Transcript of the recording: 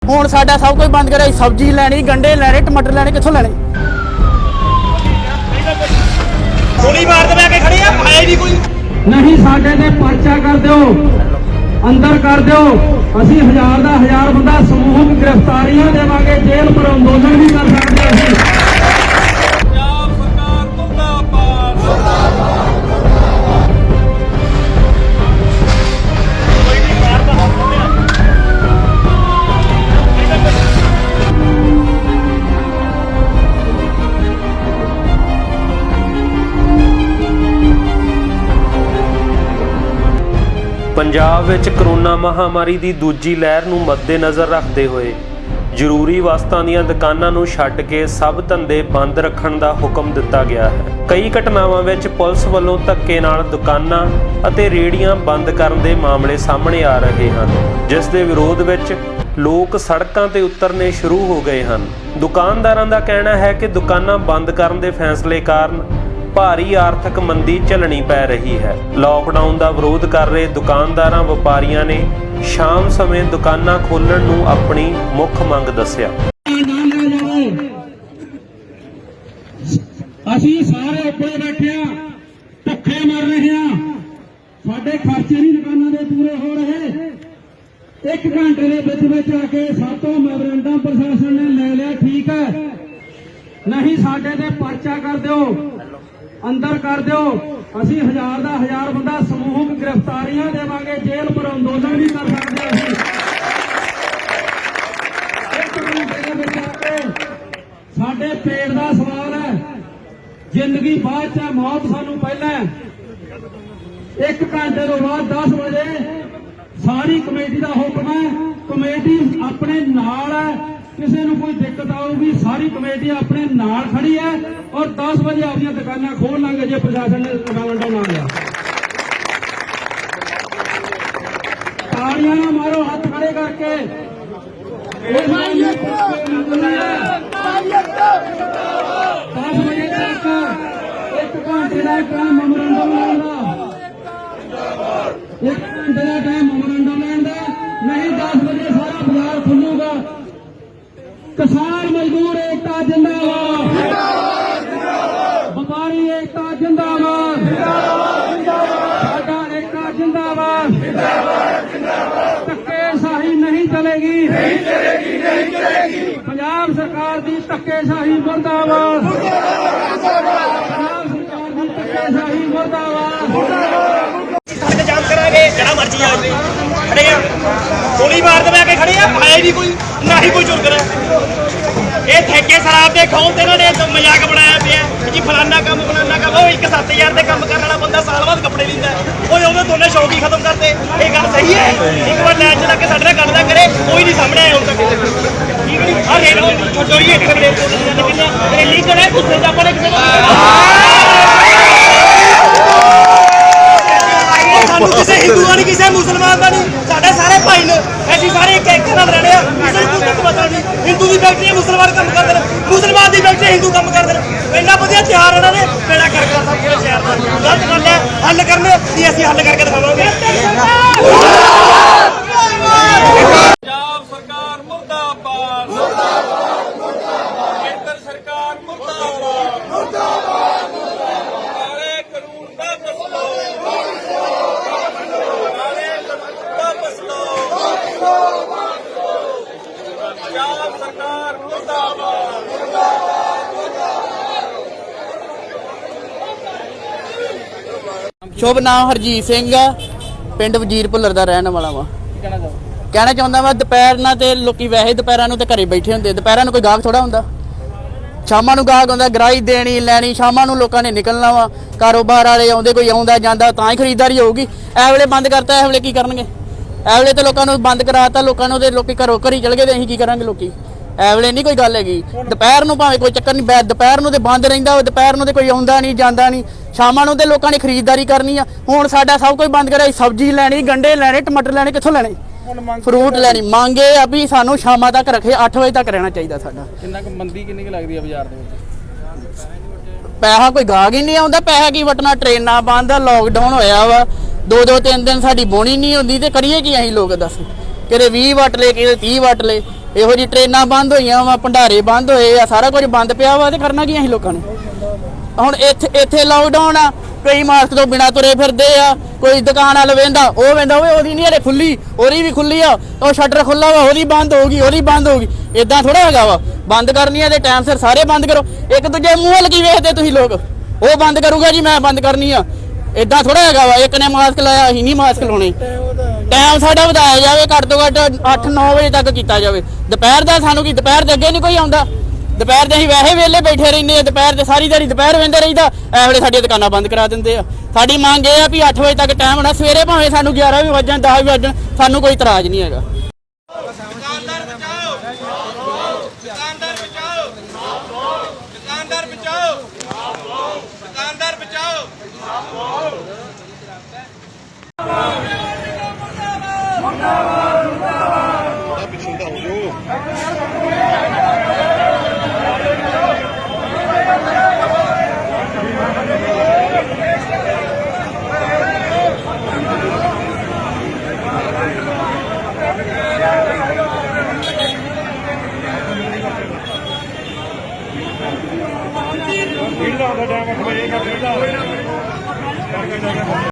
ਹੁਣ ਸਾਡਾ ਸਭ कुछ बंद करे। सब्जी लैनी, गंढे लैने, टमाटर लैने, कित्थों लैने? गोली मार दे के खड़े आ, आए नहीं कोई नहीं साडे ते पर्चा कर दो, अंदर कर दो। असी 1000 ਦਾ 1000 ਬੰਦਾ ਸਮੂਹਕ गिरफ्तारियां देवांगे, जेल पर अंदोलन भी कर सकते हैं। पंजाब सरकार मुर्दाबाद कोई नहीं मारदा ਪੰਜਾਬ ਵਿੱਚ ਕਰੋਨਾ ਮਹਾਮਾਰੀ ਦੀ ਦੂਜੀ ਲਹਿਰ ਨੂੰ ਮੱਦੇਨਜ਼ਰ ਰੱਖਦੇ ਹੋਏ ਜ਼ਰੂਰੀ ਵਸਤਾਂ ਦੀਆਂ ਦੁਕਾਨਾਂ ਨੂੰ ਛੱਡ ਕੇ ਸਭ ਧੰਦੇ ਬੰਦ ਰੱਖਣ ਦਾ ਹੁਕਮ ਦਿੱਤਾ ਗਿਆ ਹੈ। ਕਈ ਘਟਨਾਵਾਂ ਵਿੱਚ ਪੁਲਿਸ ਵੱਲੋਂ ਧੱਕੇ ਨਾਲ ਦੁਕਾਨਾਂ ਅਤੇ ਰੇਹੜੀਆਂ ਬੰਦ ਕਰਨ ਦੇ ਮਾਮਲੇ ਸਾਹਮਣੇ ਆ ਰਹੇ ਹਨ, ਜਿਸ ਦੇ ਵਿਰੋਧ ਵਿੱਚ ਲੋਕ ਸੜਕਾਂ ਤੇ ਉਤਰਨੇ ਸ਼ੁਰੂ ਹੋ ਗਏ ਹਨ। ਦੁਕਾਨਦਾਰਾਂ ਦਾ ਕਹਿਣਾ ਹੈ ਕਿ ਦੁਕਾਨਾਂ ਬੰਦ ਕਰਨ ਦੇ ਫੈਸਲੇ ਕਾਰਨ ਭਾਰੀ ਆਰਥਿਕ ਮੰਦੀ ਝੱਲਣੀ ਪੈ ਰਹੀ ਹੈ। ਲਾਕਡਾਊਨ ਦਾ ਵਿਰੋਧ ਕਰ ਰਹੇ ਦੁਕਾਨਦਾਰਾਂ ਵਪਾਰੀਆਂ ਨੇ ਸ਼ਾਮ ਸਮੇਂ ਦੁਕਾਨਾਂ ਖੋਲ੍ਹਣ ਨੂੰ ਆਪਣੀ ਮੁੱਖ ਮੰਗ ਦੱਸਿਆ। ਅਸੀਂ ਸਾਰੇ ਉੱਪਰ ਬੈਠੇ ਆ, ਭੁੱਖੇ ਮਰ ਰਹੇ ਆ, ਸਾਡੇ ਖਰਚੇ ਨਹੀਂ ਦੁਕਾਨਾਂ ਦੇ ਪੂਰੇ ਹੋ ਰਹੇ। 1 ਘੰਟੇ ਦੇ ਵਿੱਚ ਆ ਕੇ ਸਾਤੋਂ ਮੈਮੋਰੰਡਮ ਪ੍ਰਸ਼ਾਸਨ ਨੇ ਲੈ ਲਿਆ, ਠੀਕ ਹੈ, ਨਹੀਂ ਸਾਡੇ ਤੇ ਪਰਚਾ ਕਰ ਦਿਓ, अंदर कर दो। असी 1000 ਦਾ 1000 ਬੰਦਾ ਸਮੂਹਕ गिरफ्तारियां देवांगे, जेल पर अंदोलन भी कर सकते हैं। साडे पेट का सवाल है, जिंदगी बाद च मौत सानू पहला है। 1 घंटे तो बाद 10 बजे सारी कमेटी का हुक्म है, कमेटी अपने नाल है, किसी को कोई दिक्कत आऊगी सारी कमेटी अपने नाल खड़ी है और 10 बजे अपनी दुकाना खोल लेंगे जो प्रशासन ने मैमोरंडम ना लिया। तालियां ना मारो, हाथ खड़े करके। 10 बजे तक 1 घंटे का टाइम मैमोरंडम लैन का, 1 घंटे का टाइम मैमोरंडम लैन का, नहीं 10 बजे सारा बाजार खुलूगा। किसान मजदूर एकता जिंदाबाद, व्यापारी एकता जिंदाबाद, साडा एकता जिंदाबाद। धक्केशाही नहीं चलेगी, पंजाब सरकार की धक्केशाही मुर्दाबाद, पंजाब सरकार की धक्केशाही मुर्दाबाद। सड़क जाम करांगे, जड़ा मर्जी आ खड़े आ, गोली मार दे के खड़े आ, आए नहीं कोई ना ही कोई चुर करे। ये ठेके शराब के खाओ ते इन्होंने मजाक बनाया पिया जी, फलाना काम फलाना काम। वो 1-7 हज़ार के काम करने वाला बंदा साल बाद कपड़े लींदा, वो दोनों शौक ही खत्म करते। ये गल सही है? एक बार लैन च लग के साडे नाल गल ना करे, कोई नहीं सामने आया हुण तक, ठीक नहीं। आ रेट छोटो ही एक रैली करे गुस्से च अपने किसी किसी हिंदू का नहीं, किसी मुसलमान का नहीं, साढ़े सारे भाई ने, ऐसी सारे एक नाल रहने आ, किसी को कोई मतलब नहीं। हिंदू की फैक्ट्री मुसलमान काम करते हैं, मुसलमान की फैक्ट्री हिंदू काम करते हैं। इन्ना वधिया त्योहार इन्होंने बेड़ा कर दिया सब पूरे शहर का। गलत गल है, हल करने ये असं हल करके दिखावांगे। पंजाब सरकार मुर्दाबाद, केंद्र सरकार मुर्दाबाद, सारे कानून वापस लो, वापस लो, पंजाब सरकार मुर्दाबाद। शुभ नाम हरजीत सिंह आ, पिंड वजीर भुल्लर दा रहने वाला वा। कहना चाਹੁੰਦਾ ਵਾ ਦੁਪਹਿਰ ਨਾਲ ਤੇ ਲੋਕੀ ਵੈਸੇ ਦੁਪਹਿਰਾਂ ਨੂੰ ਤੇ ਘਰੇ ਬੈਠੇ ਹੁੰਦੇ, ਦੁਪਹਿਰਾਂ ਨੂੰ ਕੋਈ ਗਾਹਕ ਥੋੜਾ ਹੁੰਦਾ। ਸ਼ਾਮਾਂ ਨੂੰ ਗਾਹਕ ਆਉਂਦਾ, ਗਰਾਈ ਦੇਣੀ ਲੈਣੀ, ਸ਼ਾਮਾਂ ਨੂੰ ਲੋਕਾਂ ਨੇ ਨਿਕਲਣਾ ਵਾ, ਕਾਰੋਬਾਰ ਵਾਲੇ ਆਉਂਦੇ, ਕੋਈ ਆਉਂਦਾ ਜਾਂਦਾ ਤਾਂ ਹੀ ਖਰੀਦਦਾਰੀ ਹੋਊਗੀ। ਇਹ ਵੇਲੇ ਬੰਦ ਕਰਤਾ, ਇਹ ਵੇਲੇ ਕੀ ਕਰਨਗੇ? ਇਹ ਵੇਲੇ ਤੇ ਲੋਕਾਂ ਨੂੰ ਬੰਦ ਕਰਾਤਾ, ਲੋਕਾਂ ਨੂੰ ਤੇ ਲੋਕੀ ਘਰੋਂ ਘਰੀ ਚਲ ਗਏ ਤੇ ਅਸੀਂ ਕੀ ਕਰਾਂਗੇ? ਲੋਕੀ ਇਹ ਵੇਲੇ ਨਹੀਂ ਕੋਈ ਗੱਲ ਹੈਗੀ। ਦੁਪਹਿਰ ਨੂੰ ਭਾਵੇਂ ਕੋਈ ਚੱਕਰ ਨਹੀਂ, ਦੁਪਹਿਰ ਨੂੰ ਤੇ ਬੰਦ ਰਹਿੰਦਾ, ਦੁਪਹਿਰ ਨੂੰ ਤੇ ਕੋਈ ਆਉਂਦਾ ਨਹੀਂ ਜਾਂਦਾ ਨਹੀਂ, ਸ਼ਾਮਾਂ ਨੂੰ ਤੇ ਲੋਕਾਂ ਨੇ ਖਰੀਦਦਾਰੀ ਕਰਨੀ ਆ। ਹੁਣ ਸਾਡਾ ਸਭ ਕੁਝ ਬੰਦ ਕਰਿਆ, ਸਬਜ਼ੀ ਲੈਣੀ, ਗੰਢੇ ਲੈਣੇ, ਟਮਾਟਰ ਲੈਣੇ, ਕਿੱਥੋਂ ਲੈਣੇ? ਫਰੂਟ ਲੈਣੀ ਮੰਗੇ ਆ ਵੀ ਸਾਨੂੰ ਸ਼ਾਮਾਂ ਤੱਕ ਰੱਖੇ, 8 ਵਜੇ ਤੱਕ ਰਹਿਣਾ ਚਾਹੀਦਾ ਸਾਡਾ। ਕਿੰਨਾ ਕੁ ਮੰਦੀ ਕਿੰਨੀ ਕੁ ਲੱਗਦੀ ਆ ਬਾਜ਼ਾਰ ਦੇ ਵਿੱਚ? ਪੈਸਾ ਕੋਈ ਗਾਹਕ ਹੀ ਨਹੀਂ ਆਉਂਦਾ, ਪੈਸਾ ਕੀ ਵਟਣਾ, ਟ੍ਰੇਨਾਂ ਬੰਦ, ਲਾਕਡਾਊਨ ਹੋਇਆ ਵਾ, 2-2 3 ਦਿਨ ਸਾਡੀ ਬੋਣੀ ਨਹੀਂ ਹੁੰਦੀ ਤੇ ਕਰੀਏ ਕੀ ਅਸੀਂ ਲੋਕ? ਦੱਸ, ਕਿਤੇ 20 ਵਟ ਲੈ, ਕਿਤੇ 30 ਵਟ ਲੈ। ਇਹੋ ਜੀ ਟ੍ਰੇਨਾਂ ਬੰਦ ਹੋਈਆਂ ਵਾ, ਭੰਡਾਰੇ ਬੰਦ ਹੋਏ ਆ, ਸਾਰਾ ਕੁਝ ਬੰਦ ਪਿਆ ਵਾ ਤੇ ਕਰਨਾ ਕੀ ਅਸੀਂ ਲੋਕਾਂ ਨੇ। ਹੁਣ ਇੱਥੇ ਲਾਕਡਾਊਨ ਆ, ਕਈ ਮਾਸਕ ਤੋਂ ਬਿਨਾ ਤੁਰੇ ਫਿਰਦੇ ਆ, ਕੋਈ ਦੁਕਾਨ ਵਾਲ ਵੇਂਦਾ ਉਹ ਵੇਂਦਾ ਓਏ ਉਹਦੀ ਨਹੀਂ ਹਲੇ ਖੁੱਲੀ, ਉਹਦੀ ਵੀ ਖੁੱਲੀ ਆ, ਉਹ ਸ਼ਟਰ ਖੁੱਲਾ ਵਾ ਉਹਦੀ ਬੰਦ ਹੋਊਗੀ, ਉਹਦੀ ਬੰਦ ਹੋਊਗੀ। ਇਦਾਂ ਥੋੜਾ ਹੈਗਾ ਵਾ, ਬੰਦ ਕਰਨੀ ਆ ਤੇ ਟਾਈਮ ਸਿਰ ਸਾਰੇ ਬੰਦ ਕਰੋ। ਇੱਕ ਦੂਜੇ ਮੂੰਹ ਵੱਲ ਕੀ ਵੇਖਦੇ ਤੁਸੀਂ ਲੋਕ, ਉਹ ਬੰਦ ਕਰੂਗਾ ਜੀ ਮੈਂ ਬੰਦ ਕਰਨੀ ਆ, ਇਦਾਂ ਥੋੜਾ ਹੈਗਾ ਵਾ। ਇੱਕ ਨੇ ਮਾਸਕ ਲਾਇਆ ਅਸੀਂ ਨਹੀਂ ਮਾਸਕ ਲਾਉਣੇ। ਟਾਈਮ ਸਾਡਾ ਵਧਾਇਆ ਜਾਵੇ, ਘੱਟ ਤੋਂ ਘੱਟ 8-9 ਵਜੇ ਤੱਕ ਕੀਤਾ ਜਾਵੇ। ਦੁਪਹਿਰ ਦਾ ਸਾਨੂੰ ਕੀ, ਦੁਪਹਿਰ ਦੇ ਅੱਗੇ ਨਹੀਂ ਕੋਈ ਆਉਂਦਾ, ਦੁਪਹਿਰ ਦੇ ਅਸੀਂ ਵੈਸੇ ਵਿਹਲੇ ਬੈਠੇ ਰਹਿੰਦੇ ਆ, ਦੁਪਹਿਰ ਦੇ ਸਾਰੀ ਦਿਹਾੜੀ ਦੁਪਹਿਰ ਵੇਂਦੇ ਰਹੀਦਾ, ਇਹ ਵੇਲੇ ਸਾਡੀਆਂ ਦੁਕਾਨਾਂ ਬੰਦ ਕਰਾ ਦਿੰਦੇ ਆ। ਸਾਡੀ ਮੰਗ ਇਹ ਆ ਵੀ 8 ਵਜੇ ਤੱਕ ਟਾਈਮ ਹੋਣਾ, ਸਵੇਰੇ ਭਾਵੇਂ ਸਾਨੂੰ 11 ਵੀ ਵੱਜਣ 10 ਵੀ ਵੱਜਣ, ਸਾਨੂੰ ਕੋਈ ਇਤਰਾਜ਼ ਨਹੀਂ ਹੈਗਾ। ਦੁਕਾਨਦਾਰ ਬਚਾਓ, ਦੁਕਾਨਦਾਰ ਬਚਾਓ, ਦੁਕਾਨਦਾਰ ਬਚਾਓ, ਦੁਕਾਨਦਾਰ ਬਚਾਓ।